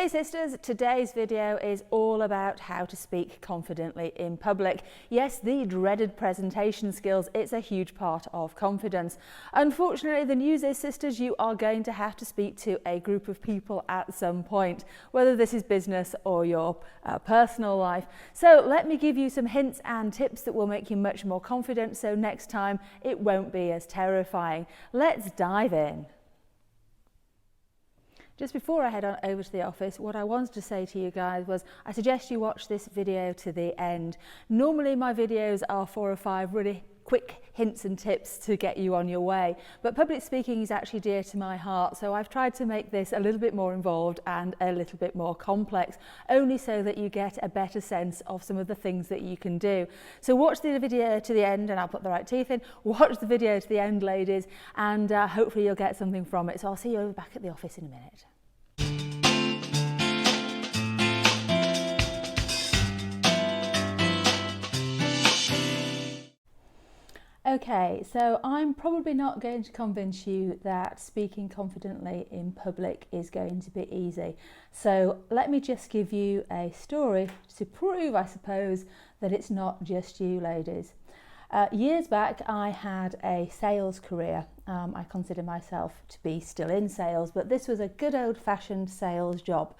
Hey sisters, today's video is all about how to speak confidently in public. Yes, the dreaded presentation skills, it's a huge part of confidence. Unfortunately, the news is, sisters, you are going to have to speak to a group of people at some point, whether this is business or your personal life. So let me give you some hints and tips that will make you much more confident, so next time it won't be as terrifying. Let's dive in. Just before I head on over to the office, what I wanted to say to you guys was I suggest you watch this video to the end. Normally my videos are 4 or 5 really quick hints and tips to get you on your way, but public speaking is actually dear to my heart, so I've tried to make this a little bit more involved and a little bit more complex, only so that you get a better sense of some of the things that you can do. So watch the video to the end, and I'll put the right teeth in. Watch the video to the end, ladies, and hopefully you'll get something from it. So I'll see you over back at the office in a minute. Okay, so I'm probably not going to convince you that speaking confidently in public is going to be easy. So let me just give you a story to prove, I suppose, that it's not just you, ladies. Years back, I had a sales career. I consider myself to be still in sales, but this was a good old-fashioned sales job.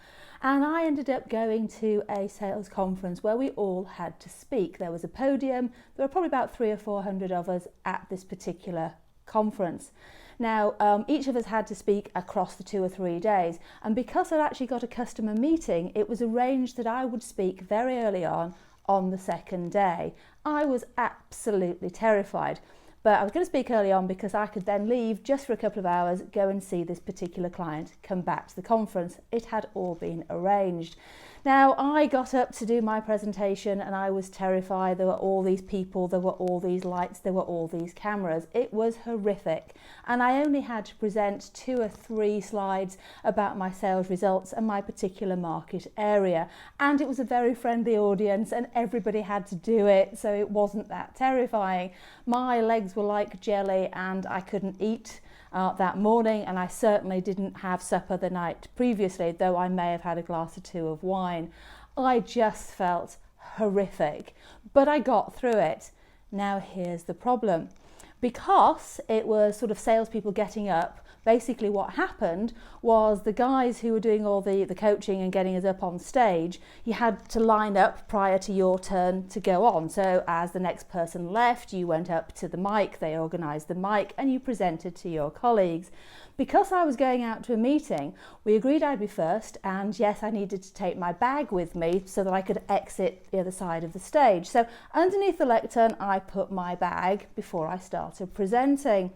And I ended up going to a sales conference where we all had to speak. There was a podium. There were probably about 300 or 400 of us at this particular conference. Now, each of us had to speak across the 2 or 3 days. And because I'd actually got a customer meeting, it was arranged that I would speak very early on the second day. I was absolutely terrified. But I was going to speak early on because I could then leave just for a couple of hours, go and see this particular client, come back to the conference. It had all been arranged. Now, I got up to do my presentation and I was terrified. There were all these people, there were all these lights, there were all these cameras. It was horrific. And I only had to present 2 or 3 slides about my sales results and my particular market area. And it was a very friendly audience and everybody had to do it, so it wasn't that terrifying. My legs were like jelly and I couldn't eat that morning, and I certainly didn't have supper the night previously, though I may have had a glass or 2 of wine. I just felt horrific, but I got through it. Now here's the problem. Because it was sort of salespeople getting up, basically what happened was the guys who were doing all the coaching and getting us up on stage, you had to line up prior to your turn to go on. So as the next person left, you went up to the mic, they organised the mic, and you presented to your colleagues. Because I was going out to a meeting, we agreed I'd be first, and yes, I needed to take my bag with me so that I could exit the other side of the stage. So underneath the lectern, I put my bag before I started presenting.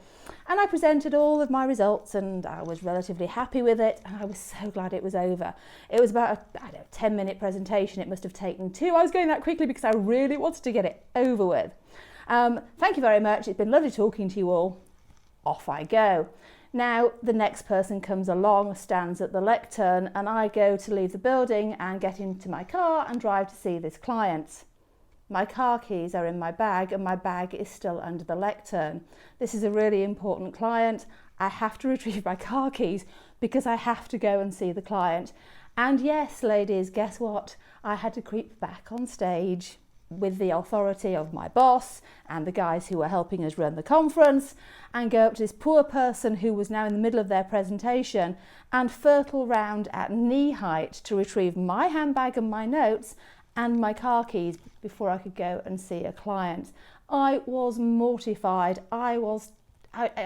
And I presented all of my results and I was relatively happy with it, and I was so glad it was over. It was about a 10-minute presentation. It must have taken 2. I was going that quickly because I really wanted to get it over with. Thank you very much. It's been lovely talking to you all. Off I go. Now the next person comes along, stands at the lectern, and I go to leave the building and get into my car and drive to see this client. My car keys are in my bag and my bag is still under the lectern. This is a really important client. I have to retrieve my car keys because I have to go and see the client. And yes, ladies, guess what? I had to creep back on stage with the authority of my boss and the guys who were helping us run the conference, and go up to this poor person who was now in the middle of their presentation and fertle round at knee height to retrieve my handbag and my notes and my car keys before I could go and see a client. I was mortified. I was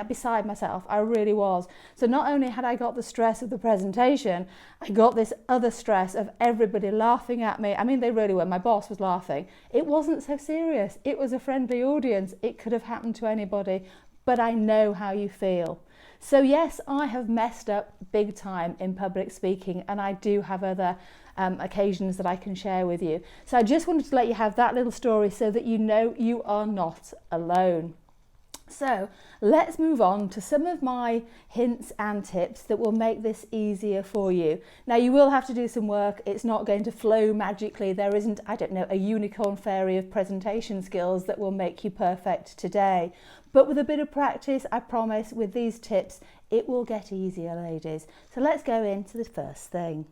beside myself. I really was. So not only had I got the stress of the presentation, I got this other stress of everybody laughing at me. I mean, they really were. My boss was laughing. It wasn't so serious. It was a friendly audience. It could have happened to anybody, but I know how you feel. So yes, I have messed up big time in public speaking, and I do have other occasions that I can share with you. So I just wanted to let you have that little story so that you know you are not alone. So let's move on to some of my hints and tips that will make this easier for you. Now, you will have to do some work. It's not going to flow magically. There isn't, I don't know, a unicorn fairy of presentation skills that will make you perfect today. But with a bit of practice, I promise, with these tips, it will get easier, ladies. So let's go into the first thing.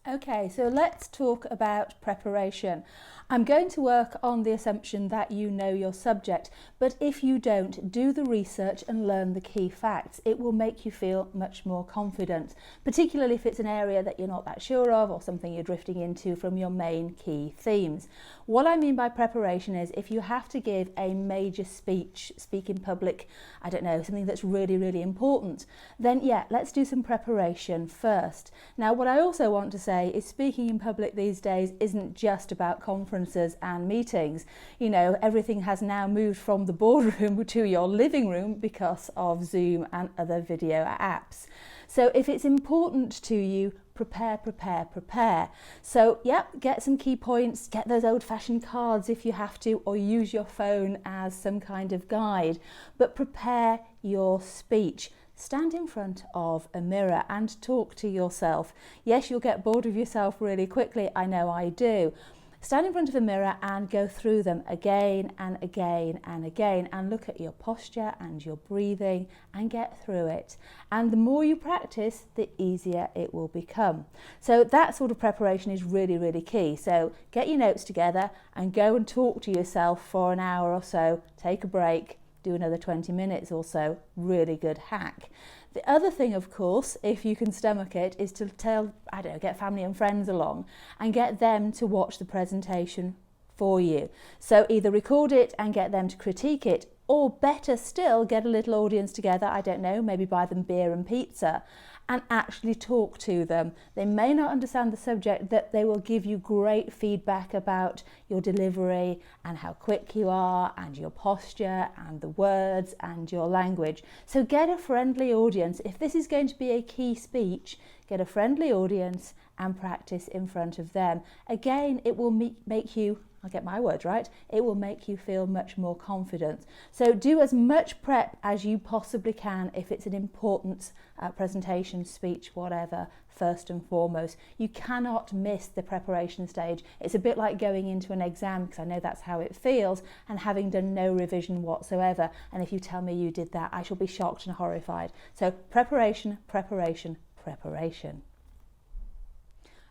Okay, so let's talk about preparation. I'm going to work on the assumption that you know your subject, but if you don't, do the research and learn the key facts. It will make you feel much more confident, particularly if it's an area that you're not that sure of or something you're drifting into from your main key themes. What I mean by preparation is if you have to give a major speech, speak in public, I don't know, something that's really, really important, then yeah, let's do some preparation first. Now, what I also want to say is speaking in public these days isn't just about conferences and meetings. You know, everything has now moved from the boardroom to your living room because of Zoom and other video apps. So if it's important to you, prepare, prepare, prepare. So yeah, get some key points, get those old-fashioned cards if you have to, or use your phone as some kind of guide, but prepare your speech. Stand in front of a mirror and talk to yourself. Yes, you'll get bored of yourself really quickly. I know I do. Stand in front of a mirror and go through them again and again and again and look at your posture and your breathing and get through it. And the more you practice, the easier it will become. So that sort of preparation is really, really key. So get your notes together and go and talk to yourself for an hour or so. Take a break. Do another 20 minutes or so. Really good hack. The other thing, of course, if you can stomach it, is to get family and friends along and get them to watch the presentation for you. So either record it and get them to critique it, or better still, get a little audience together, I don't know, maybe buy them beer and pizza, and actually talk to them. They may not understand the subject, that they will give you great feedback about your delivery and how quick you are and your posture and the words and your language. So get a friendly audience. If this is going to be a key speech, get a friendly audience and practice in front of them. Again, it will make you, I'll get my words right, it will make you feel much more confident. So do as much prep as you possibly can if it's an important presentation, speech, whatever, first and foremost. You cannot miss the preparation stage. It's a bit like going into an exam, because I know that's how it feels, and having done no revision whatsoever. And if you tell me you did that, I shall be shocked and horrified. So preparation, preparation, preparation.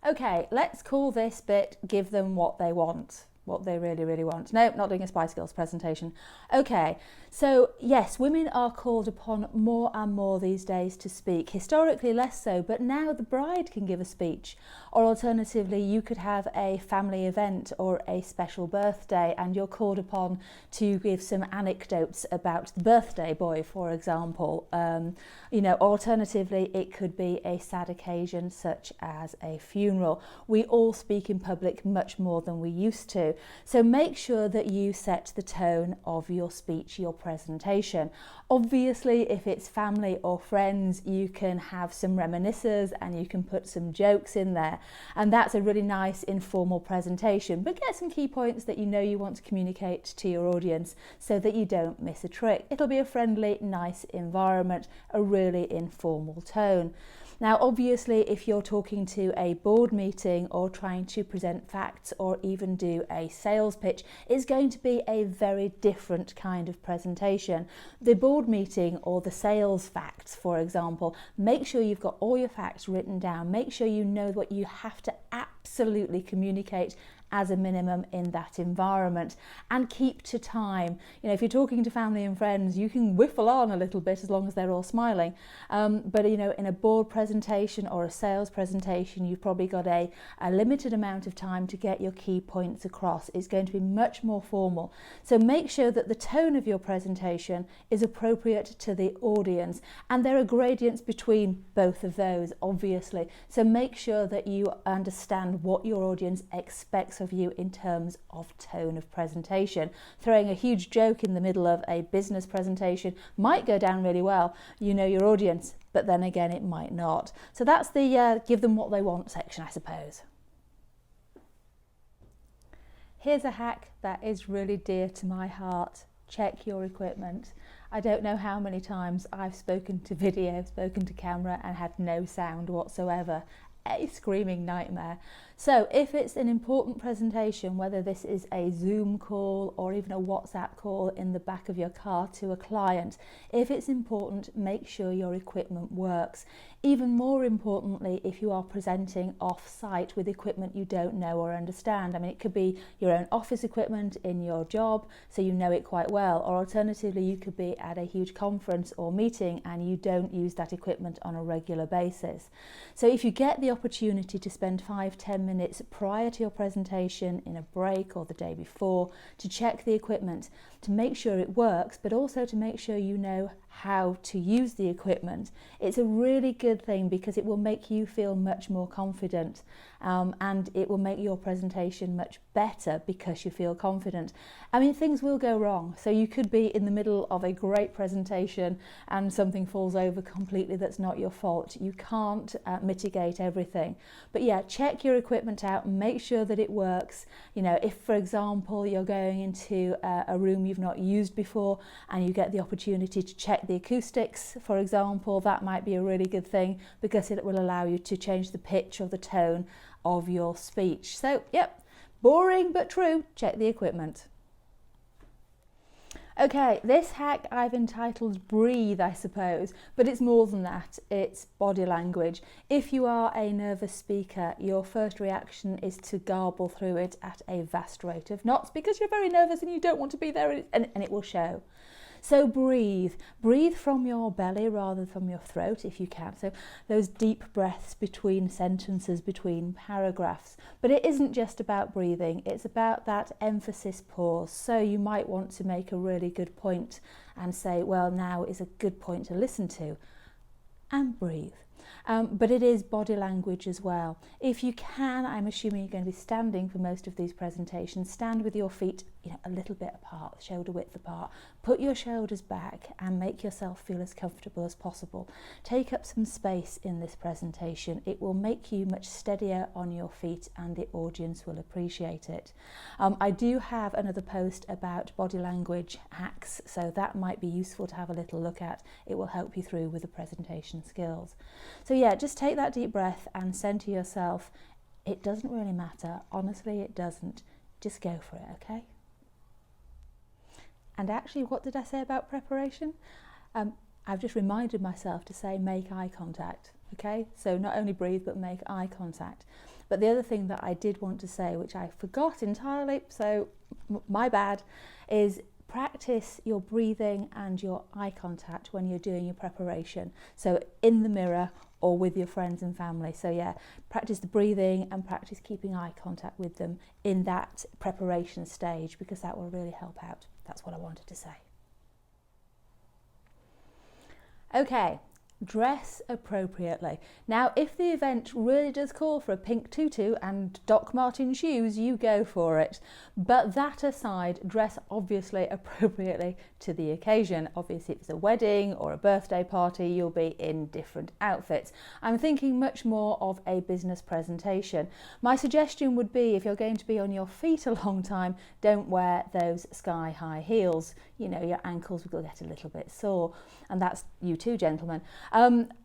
Okay, let's call this bit give them what they want. What they really, really want. No, not doing a Spice Girls presentation. Okay, so yes, women are called upon more and more these days to speak. Historically less so, but now the bride can give a speech. Or alternatively, you could have a family event or a special birthday and you're called upon to give some anecdotes about the birthday boy, for example. Alternatively, it could be a sad occasion such as a funeral. We all speak in public much more than we used to. So make sure that you set the tone of your speech, your presentation. Obviously, if it's family or friends, you can have some reminiscences and you can put some jokes in there. And that's a really nice informal presentation. But get some key points that you know you want to communicate to your audience so that you don't miss a trick. It'll be a friendly, nice environment, a really informal tone. Now, obviously, if you're talking to a board meeting or trying to present facts or even do a sales pitch, it's going to be a very different kind of presentation. The board meeting or the sales facts, for example, make sure you've got all your facts written down. Make sure you know what you have to absolutely communicate as a minimum in that environment, and keep to time. If you're talking to family and friends, you can whiffle on a little bit as long as they're all smiling. But in a board presentation or a sales presentation, you've probably got a limited amount of time to get your key points across. It's going to be much more formal. So make sure that the tone of your presentation is appropriate to the audience. And there are gradients between both of those, obviously. So make sure that you understand what your audience expects of you in terms of tone of presentation. Throwing a huge joke in the middle of a business presentation might go down really well. You know your audience, but then again, it might not. So that's the give them what they want section, I suppose. Here's a hack that is really dear to my heart. Check your equipment. I don't know how many times I've spoken to video, spoken to camera and had no sound whatsoever. A screaming nightmare. So if it's an important presentation, whether this is a Zoom call or even a WhatsApp call in the back of your car to a client, if it's important, make sure your equipment works. Even more importantly, if you are presenting off-site with equipment you don't know or understand. I mean, it could be your own office equipment in your job, so you know it quite well, or alternatively you could be at a huge conference or meeting and you don't use that equipment on a regular basis. So if you get the opportunity to spend 5-10 minutes prior to your presentation, in a break or the day before, to check the equipment, to make sure it works, but also to make sure you know how to use the equipment, it's a really good thing because it will make you feel much more confident, and it will make your presentation much better because you feel confident. I mean, things will go wrong, so you could be in the middle of a great presentation and something falls over completely that's not your fault. You can't mitigate everything, but yeah, check your equipment out and make sure that it works. You know, if for example you're going into a room you've not used before and you get the opportunity to check the acoustics, for example, that might be a really good thing because it will allow you to change the pitch or the tone of your speech. So, yep, boring but true, check the equipment. Okay, this hack I've entitled Breathe, I suppose, but it's more than that, it's body language. If you are a nervous speaker, your first reaction is to garble through it at a vast rate of knots because you're very nervous and you don't want to be there, and it will show. So breathe. Breathe from your belly rather than from your throat if you can. So those deep breaths between sentences, between paragraphs. But it isn't just about breathing, it's about that emphasis pause. So you might want to make a really good point and say, well, now is a good point to listen to, and breathe. But it is body language as well. If you can, I'm assuming you're going to be standing for most of these presentations, stand with your feet a little bit apart, shoulder width apart. Put your shoulders back and make yourself feel as comfortable as possible. Take up some space in this presentation. It will make you much steadier on your feet and the audience will appreciate it. I do have another post about body language hacks, so that might be useful to have a little look at. It will help you through with the presentation skills. So yeah, just take that deep breath and centre yourself. It doesn't really matter. Honestly, it doesn't. Just go for it, okay? And actually, what did I say about preparation? I've just reminded myself to say make eye contact, okay? So not only breathe, but make eye contact. But the other thing that I did want to say, which I forgot entirely, so my bad, is practice your breathing and your eye contact when you're doing your preparation. So in the mirror or with your friends and family. So yeah, practice the breathing and practice keeping eye contact with them in that preparation stage because that will really help out. That's what I wanted to say. Okay, dress appropriately. Now, if the event really does call for a pink tutu and Doc Martens shoes, you go for it. But that aside, dress obviously appropriately to the occasion. Obviously, if it's a wedding or a birthday party, you'll be in different outfits. I'm thinking much more of a business presentation. My suggestion would be, if you're going to be on your feet a long time, don't wear those sky-high heels. You know, your ankles will get a little bit sore, and that's you too, gentlemen.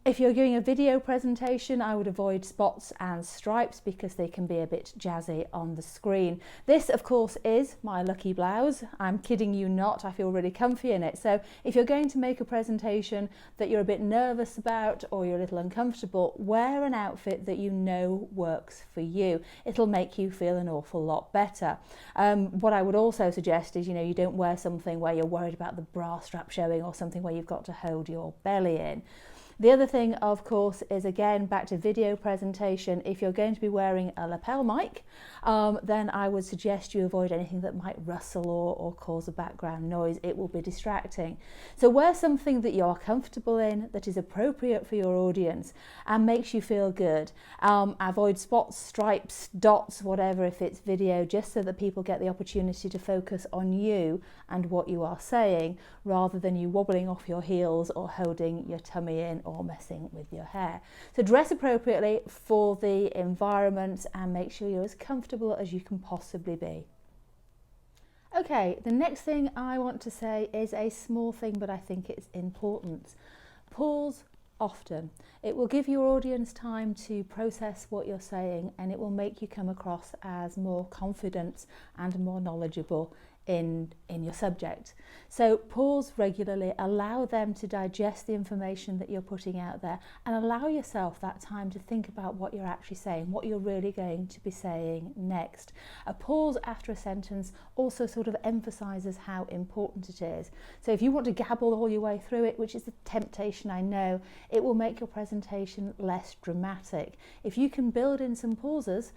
If you're doing a video presentation, I would avoid spots and stripes because they can be a bit jazzy on the screen. This, of course, is my lucky blouse. I'm kidding you not, I feel really comfy in it. So if you're going to make a presentation that you're a bit nervous about or you're a little uncomfortable, wear an outfit that you know works for you. It'll make you feel an awful lot better. What I would also suggest is, you don't wear something where you're worried about the bra strap showing or something where you've got to hold your belly in. The other thing, of course, is again back to video presentation. If you're going to be wearing a lapel mic, then I would suggest you avoid anything that might rustle or cause a background noise. It will be distracting. So wear something that you're comfortable in, that is appropriate for your audience and makes you feel good. Avoid spots, stripes, dots, whatever, if it's video, just so that people get the opportunity to focus on you and what you are saying, rather than you wobbling off your heels or holding your tummy in or messing with your hair. So dress appropriately for the environment and make sure you're as comfortable as you can possibly be. Okay, the next thing I want to say is a small thing, but I think it's important. Pause often. It will give your audience time to process what you're saying, and it will make you come across as more confident and more knowledgeable in your subject. So pause regularly, allow them to digest the information that you're putting out there, and allow yourself that time to think about what you're actually saying, what you're really going to be saying next. A pause after a sentence also sort of emphasizes how important it is. So if you want to gabble all your way through it, which is the temptation, I know, it will make your presentation less dramatic. If you can build in some pauses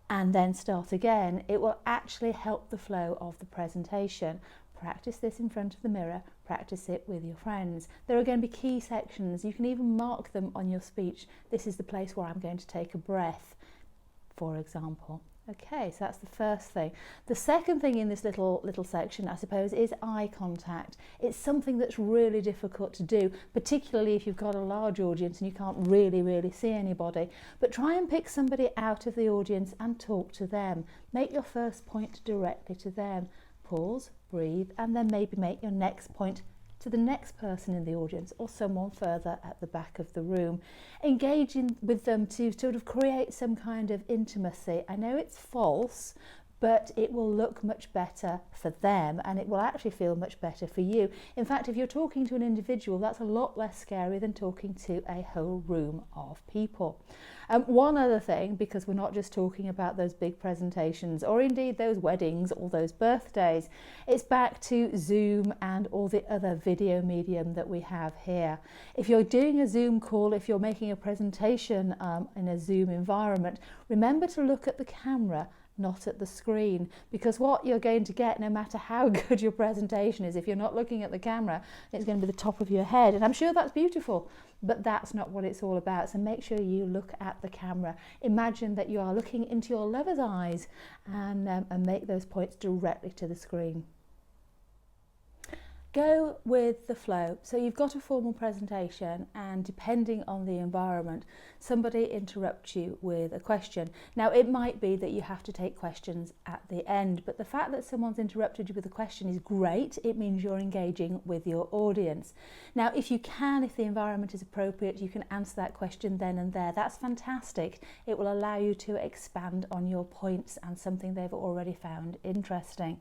and then start again, it will actually help the flow of the presentation. Practice this in front of the mirror, practice it with your friends. There are going to be key sections. You can even mark them on your speech. This is the place where I'm going to take a breath, for example. Okay, so that's the first thing. The second thing in this little section, I suppose, is eye contact. It's something that's really difficult to do, particularly if you've got a large audience and you can't really see anybody. But try and pick somebody out of the audience and talk to them. Make your first point directly to them. Pause, breathe, and then maybe make your next point to the next person in the audience or someone further at the back of the room. Engage with them to sort of create some kind of intimacy. I know it's false, but it will look much better for them and it will actually feel much better for you. In fact, if you're talking to an individual, that's a lot less scary than talking to a whole room of people. One other thing, because we're not just talking about those big presentations or indeed those weddings or those birthdays, it's back to Zoom and all the other video medium that we have here. If you're doing a Zoom call, if you're making a presentation in a Zoom environment, remember to look at the camera, not at the screen, because what you're going to get, no matter how good your presentation is, if you're not looking at the camera, it's going to be the top of your head, and I'm sure that's beautiful, but that's not what it's all about. So make sure you look at the camera. Imagine that you are looking into your lover's eyes and make those points directly to the screen. Go with the flow. So you've got a formal presentation and depending on the environment, somebody interrupts you with a question. Now it might be that you have to take questions at the end, but the fact that someone's interrupted you with a question is great. It means you're engaging with your audience. Now if you can, if the environment is appropriate, you can answer that question then and there. That's fantastic. It will allow you to expand on your points and something they've already found interesting.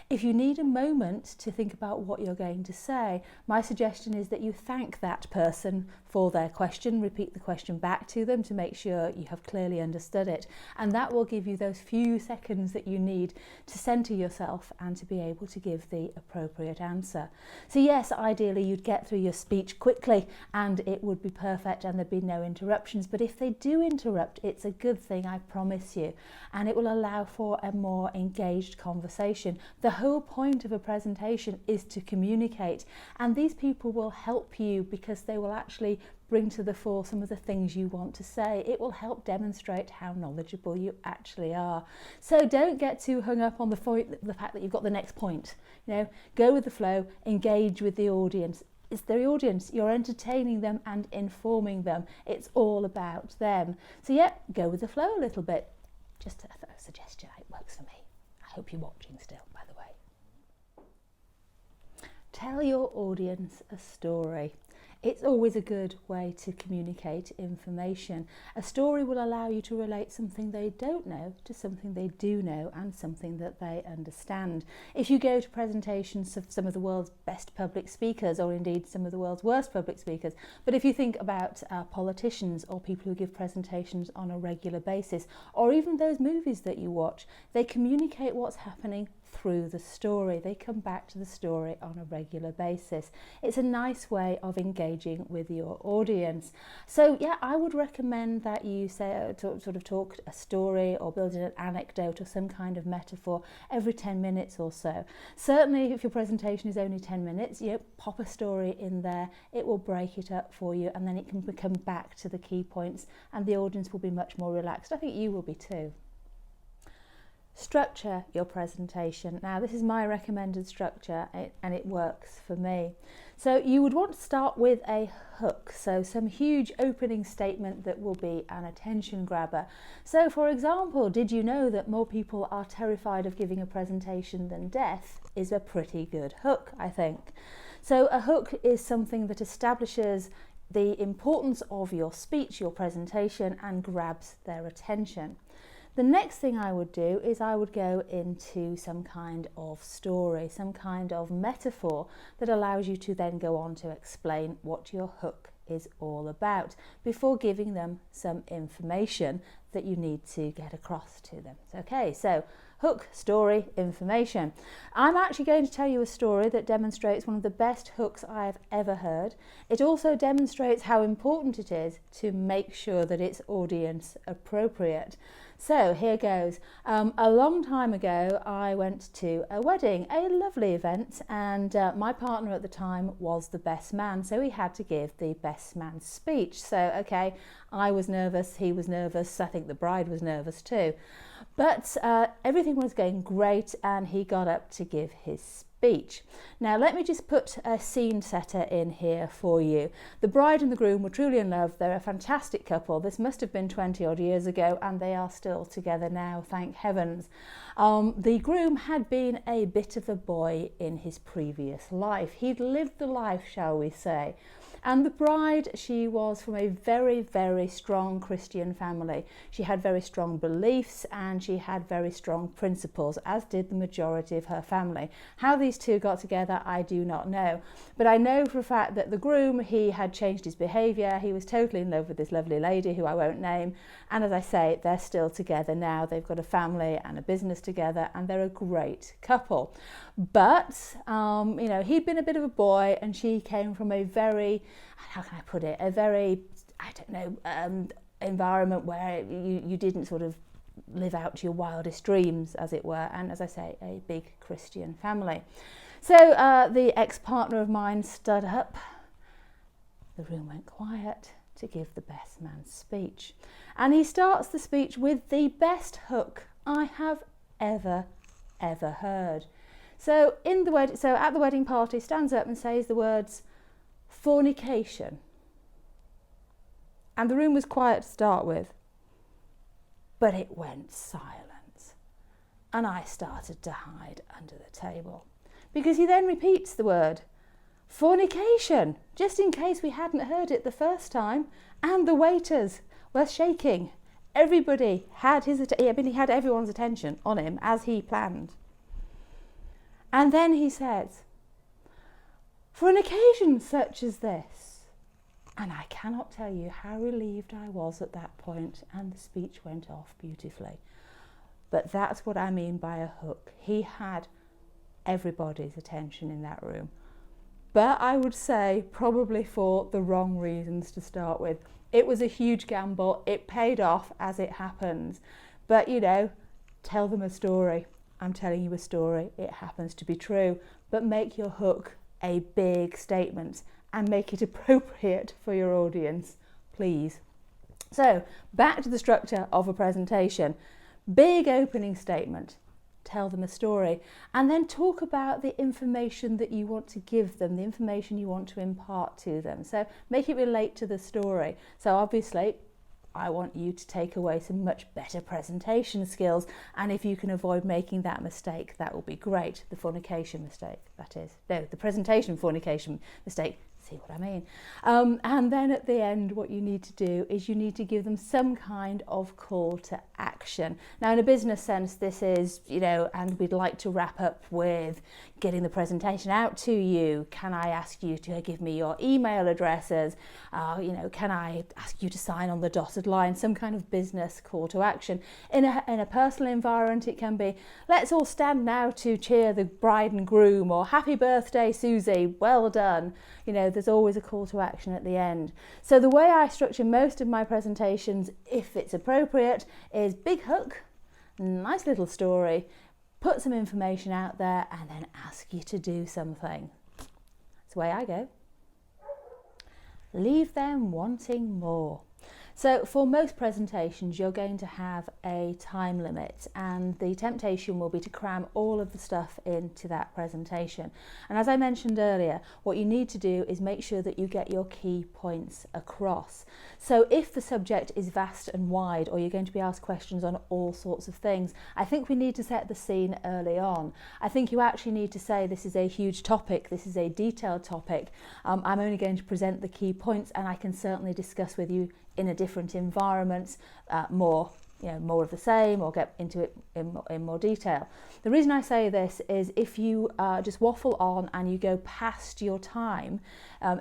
If you need a moment to think about what you're going to say, my suggestion is that you thank that person for their question, repeat the question back to them to make sure you have clearly understood it, and that will give you those few seconds that you need to centre yourself and to be able to give the appropriate answer. So yes, ideally you'd get through your speech quickly and it would be perfect and there'd be no interruptions, but if they do interrupt, it's a good thing, I promise you, and it will allow for a more engaged conversation. The whole point of a presentation is to communicate, and these people will help you because they will actually bring to the fore some of the things you want to say. It will help demonstrate how knowledgeable you actually are. So don't get too hung up on the fact that you've got the next point. You know, go with the flow, engage with the audience. It's the audience, you're entertaining them and informing them. It's all about them. So yeah, go with the flow a little bit. Just a suggestion, it works for me. I hope you're watching still, by the way. Tell your audience a story. It's always a good way to communicate information. A story will allow you to relate something they don't know to something they do know and something that they understand. If you go to presentations of some of the world's best public speakers, or indeed some of the world's worst public speakers, but if you think about politicians or people who give presentations on a regular basis, or even those movies that you watch, they communicate what's happening through the story. They come back to the story on a regular basis. It's a nice way of engaging with your audience. So yeah, I would recommend that you say sort of talk a story or build in an anecdote or some kind of metaphor every 10 minutes or so. Certainly if your presentation is only 10 minutes, you know, pop a story in there. It will break it up for you and then it can come back to the key points and the audience will be much more relaxed. I think you will be too. Structure your presentation. Now this is my recommended structure and it works for me. So you would want to start with a hook, so some huge opening statement that will be an attention grabber. So for example, did you know that more people are terrified of giving a presentation than death is a pretty good hook, I think. So a hook is something that establishes the importance of your speech, your presentation, and grabs their attention. The next thing I would do is I would go into some kind of story, some kind of metaphor that allows you to then go on to explain what your hook is all about before giving them some information that you need to get across to them. Okay, so hook, story, information. I'm actually going to tell you a story that demonstrates one of the best hooks I've ever heard. It also demonstrates how important it is to make sure that it's audience appropriate. So here goes. A long time ago, I went to a wedding, a lovely event, and my partner at the time was the best man, so he had to give the best man speech. So, okay, I was nervous, he was nervous, I think the bride was nervous too. But everything was going great, and he got up to give his speech. Now, let me just put a scene setter in here for you. The bride and the groom were truly in love. They're a fantastic couple. This must have been 20 odd years ago, and they are still together now, thank heavens. The groom had been a bit of a boy in his previous life. He'd lived the life, shall we say. And the bride, she was from a very, very strong Christian family. She had very strong beliefs and she had very strong principles, as did the majority of her family. How these two got together, I do not know. But I know for a fact that the groom, he had changed his behaviour. He was totally in love with this lovely lady who I won't name. And as I say, they're still together now. They've got a family and a business together, and they're a great couple. But, you know, he'd been a bit of a boy, and she came from a very, how can I put it, a very, I don't know, environment where you didn't sort of live out your wildest dreams, as it were. And as I say, a big Christian family. So the ex-partner of mine stood up. The room went quiet to give the best man's speech. And he starts the speech with the best hook I have ever heard. So at the wedding party, stands up and says the words, fornication. And the room was quiet to start with, but it went silent. And I started to hide under the table, because he then repeats the word fornication, just in case we hadn't heard it the first time. And the waiters were shaking. Everybody had he had everyone's attention on him, as he planned. And then he says, for an occasion such as this. And I cannot tell you how relieved I was at that point, and the speech went off beautifully. But that's what I mean by a hook. He had everybody's attention in that room. But I would say probably for the wrong reasons to start with. It was a huge gamble. It paid off as it happens. But, you know, tell them a story. I'm telling you a story. It happens to be true. But make your hook a big statement and make it appropriate for your audience, please. So, back to the structure of a presentation. Big opening statement. Tell them a story, and then talk about the information that you want to give them, the information you want to impart to them. So make it relate to the story. So obviously, I want you to take away some much better presentation skills, and if you can avoid making that mistake, that will be great. The fornication mistake, that is. No, the presentation fornication mistake. See what I mean? And then at the end, what you need to do is you need to give them some kind of call to action. Now, in a business sense, this is, you know, and we'd like to wrap up with getting the presentation out to you. Can I ask you to give me your email addresses? You know, can I ask you to sign on the dotted line? Some kind of business call to action. In a personal environment, it can be, let's all stand now to cheer the bride and groom, or happy birthday, Susie, well done. You know, there's always a call to action at the end. So the way I structure most of my presentations, if it's appropriate, is big hook, nice little story, put some information out there, and then ask you to do something. That's the way I go. Leave them wanting more. So for most presentations, you're going to have a time limit, and the temptation will be to cram all of the stuff into that presentation. And as I mentioned earlier, what you need to do is make sure that you get your key points across. So if the subject is vast and wide, or you're going to be asked questions on all sorts of things, I think we need to set the scene early on. I think you actually need to say, this is a huge topic, this is a detailed topic. I'm only going to present the key points, and I can certainly discuss with you in a different environment more more of the same or get into it in more detail. The reason I say this is if you just waffle on and you go past your time,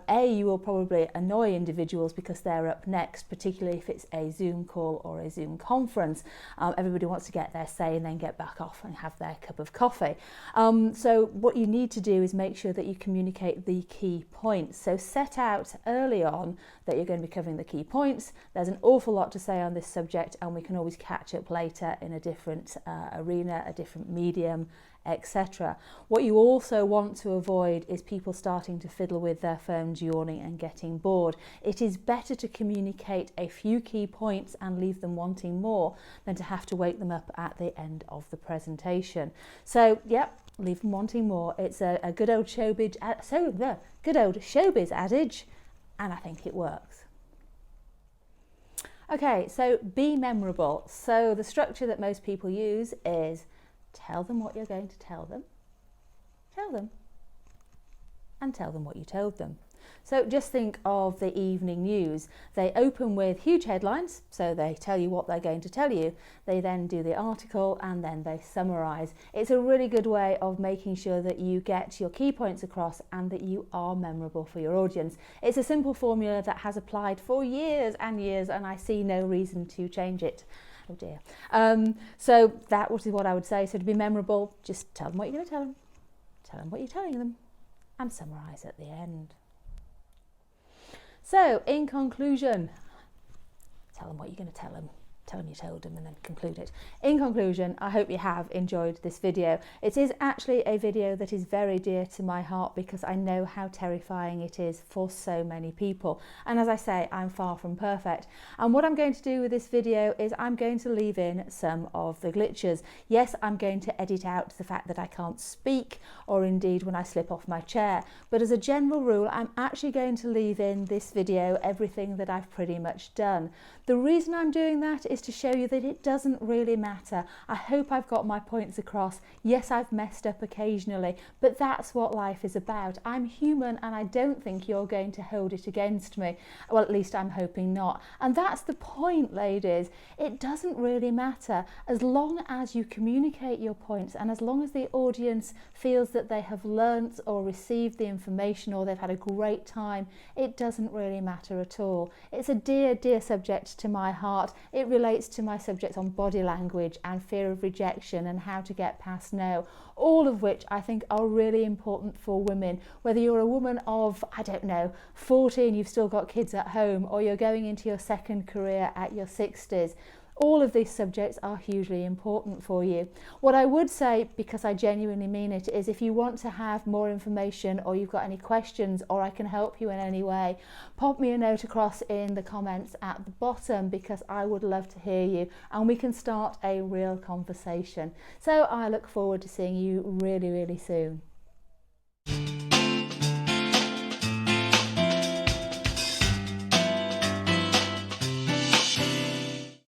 you will probably annoy individuals because they're up next, particularly if it's a Zoom call or a Zoom conference. Everybody wants to get their say and then get back off and have their cup of coffee. So what you need to do is make sure that you communicate the key points. So set out early on that you're going to be covering the key points. There's an awful lot to say on this subject, and we can always catch up later in a different arena, a different medium, etc. What you also want to avoid is people starting to fiddle with their phones, yawning and getting bored. It is better to communicate a few key points and leave them wanting more than to have to wake them up at the end of the presentation. So, yep, leave them wanting more. It's a good old showbiz, adage, and I think it works. Okay, so be memorable. So the structure that most people use is tell them what you're going to tell them, and tell them what you told them. So just think of the evening news. They open with huge headlines, so they tell you what they're going to tell you. They then do the article and then they summarise. It's a really good way of making sure that you get your key points across and that you are memorable for your audience. It's a simple formula that has applied for years and years, and I see no reason to change it. Oh dear. So that is what I would say. So to be memorable, just tell them what you're going to tell them what you're telling them, and summarise at the end. So in conclusion, tell them what you're going to tell them you told them, and then conclude it. In conclusion, I hope you have enjoyed this video. It is actually a video that is very dear to my heart because I know how terrifying it is for so many people. And as I say, I'm far from perfect. And what I'm going to do with this video is I'm going to leave in some of the glitches. Yes, I'm going to edit out the fact that I can't speak, or indeed when I slip off my chair. But as a general rule, I'm actually going to leave in this video everything that I've pretty much done. The reason I'm doing that is to show you that it doesn't really matter. I hope I've got my points across. Yes, I've messed up occasionally, but that's what life is about. I'm human, and I don't think you're going to hold it against me. Well, at least I'm hoping not. And that's the point, ladies. It doesn't really matter. As long as you communicate your points, and as long as the audience feels that they have learnt or received the information, or they've had a great time, it doesn't really matter at all. It's a dear, dear subject to my heart. It relates to my subjects on body language and fear of rejection and how to get past no, all of which I think are really important for women. Whether you're a woman of, 40 and you've still got kids at home, or you're going into your second career at your 60s, all of these subjects are hugely important for you. What I would say, because I genuinely mean it, is if you want to have more information, or you've got any questions, or I can help you in any way, pop me a note across in the comments at the bottom, because I would love to hear you and we can start a real conversation. So I look forward to seeing you really, really soon.